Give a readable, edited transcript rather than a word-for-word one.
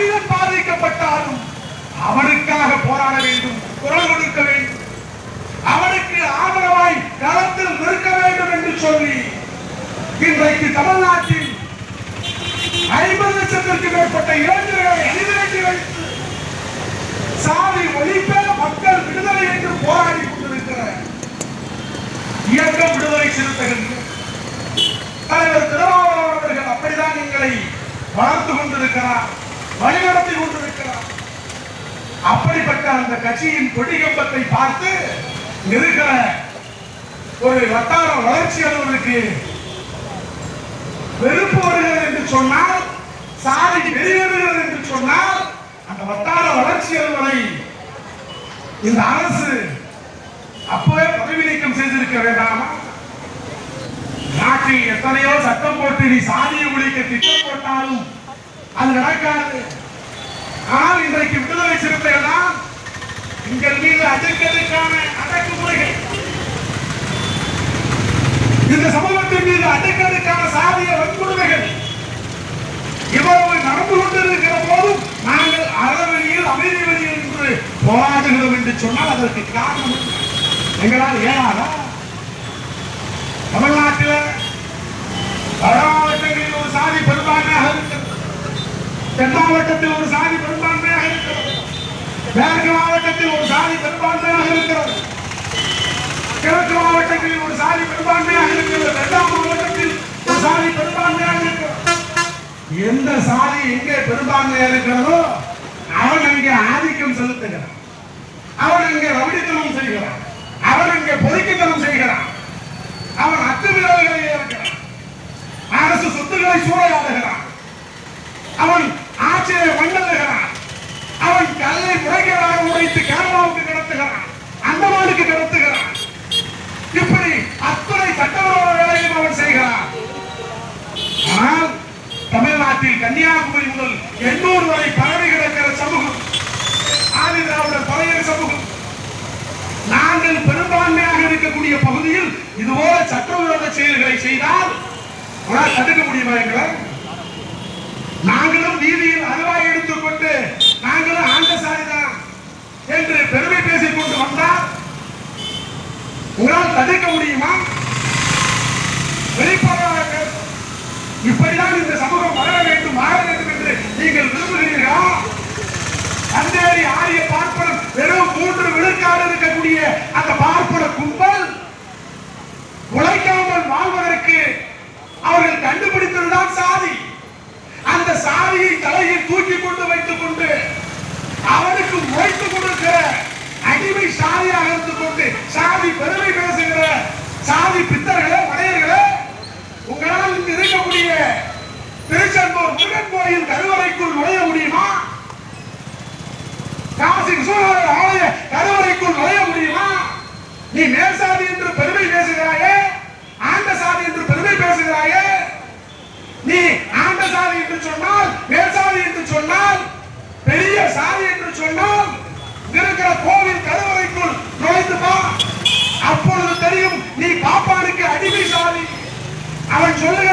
மனிதன் பாதிக்கப்பட்டாலும் அவனுக்காக போராட வேண்டும், குரல் கொடுக்க வேண்டும், அவனுக்கு ஆதரவாய் களத்தில் நிற்க வேண்டும் என்று சொல்லி இன்றைக்கு தமிழ்நாட்டில் 50 லட்சத்திற்கு மேற்பட்ட இளைஞர்களை அணிதிரட்டி வைத்து சாதி ஒழிப்பே மக்கள் விடுதலை என்று போராடி கொண்டிருக்கிற இயக்கம் விடுதலை சிறுத்தைகள் தலைவர் திருமாவளவன் அவர்கள் அப்படிதான் எங்களை வளர்த்து கொண்டிருக்கிறார், வழிநடத்தி கொண்டிருக்கிறார். அப்படிப்பட்ட அந்த கட்சியின் கொடிகம்பத்தை பார்த்து இருக்கிற ஒரு வட்டார வளர்ச்சி அலுவலருக்கு வெறுப்பு வருகிறது என்று சொன்னால், சாதி வெளியேறுகிறது என்று சொன்னால், அந்த வட்டார வளர்ச்சி அலுவலை இந்த அரசு அப்பவே பதவி நீக்கம் செய்திருக்க வேண்டாமா? நாட்டில் எத்தனையோ சட்டம் போட்டு நீ சாதியை ஒழிக்க திட்டம் போட்டாலும் அது நடக்காது. ஆனால் இன்றைக்கு விடுதலை சிறுத்தைகள் தான் எங்கள் மீது அடுக்கடுக்கான அடக்குமுறைகள், இந்த சமூகத்தின் மீது அடுக்கடுக்கான சாதிய வன்கொடுமைகள் இவ்வளவு நடந்து கொண்டிருக்கிற போதும் நாங்கள் அறவழியில் அமைதி வழியில் என்று போராடுகிறோம் என்று சொன்னால் அதற்கு காரணம் எங்களால் ஏனாதா? தமிழ்நாட்டில் வட மாவட்டங்களில் ஒரு சாதி பெரும்பான்மையாக இருக்கிறது, தென் மாவட்டத்தில் ஒரு சாதி பெரும்பான்மையாக இருக்கிறது, மேற்கு மாவட்டத்தில் ஒரு சாதி பெரும்பான்மையாக இருக்கிறது, கிழக்கு மாவட்டத்தில் ஒரு சாதி பெரும்பான்மையாக இருக்கிறது, இரண்டாம் மாவட்டத்தில் ஒரு சாதி பெரும்பான்மையாக இருக்கிறது. எந்த சாதி எங்கே பெரும்பான்மையாக இருக்கிறதோ அவன் அங்கே ஆதிக்கம் செலுத்துகிறான், அவன் அங்கே ரவுடித்தனம் செய்கிறான், அவன் அங்கே பொறுக்கித்தனம் செய்கிறான், அவன் அத்துமீறல்களை ஏற்கிறான், அரசு சொத்துக்களை சூறையாடுகிறான், அவன் ஆட்சியை மண்டலுகிறான், அவன் கல்லை முறைகேடாக உடைத்து கேரளாவுக்கு கடத்துகிறான், அந்தமானுக்கு கடத்துகிறான். இப்படி அத்துணை சட்டவிரோத வேலையும் அவன் செய்கிறான். ஆனால் தமிழ்நாட்டில் கன்னியாகுமரி முதல் 800 வரை பரவி கிடக்கிற சமூகம் ஆதி திராவிடர் பழையர் சமூகம், நாங்கள் பெரும்பான்மையாக இருக்கக்கூடிய பகுதியில் இதுபோல சட்டவிரோத செயல்களை செய்தால் தடுக்க முடியுமா? எங்களை நாங்களும் வீதியில் அருவாய் எடுத்துக்கொண்டு நாங்களும் ஆண்ட சாதிதான் என்று பெருமை பேசிக் கொண்டு வந்தால் உங்களால் தடுக்க முடியுமா? வெளிப்படையாக இப்படிதான் இந்த சமூகம் வளர வேண்டும், வாழ வேண்டும் என்று நீங்கள் விரும்புகிறீர்களா? அந்தேரி ஆரிய பார்ப்பனம் வெறும் 3 விழுக்காடு இருக்கக்கூடிய அந்த பார்ப்பன கும்பல் உழைக்காமல் வாழ்வதற்கு அவர்கள் கண்டுபிடித்ததுதான் சாதி. அந்த சாதியை தலையில் தூக்கி கொண்டு வைத்துக் கொண்டு அவனுக்கு உழைத்துக் கொடுக்கிற அடிமை சாதியாக இருந்து கொண்டு சாதி பெருமை பேசுகிற சாதி பித்தர்களே, மடையர்களே, உங்களால் இங்கு இருக்கக்கூடிய திருச்செந்தூர் முருகன் கோயில் கருவறைக்குள் நுழைய முடியுமா? காசி விஸ்வநாதர் ஆலய கருவறைக்குள் நுழைய முடியுமா? நீ மேற்சாதி என்று பெருமை பேசுகிறாயே, ஆண்ட சாதி என்று பெருமை பேசுகிறாயே. நீ ஆண்ட சாதி என்று சொன்னால், மேற்சாதி என்று சொன்னால், பெரிய சாதி என்று சொன்னால் இருக்கிற கோவில் கருவறைக்குள் நுழைந்து பா, அப்பொழுது தெரியும் நீ பாப்பானுக்கு அடிமை சாதி. அவன் சொல்லுகிற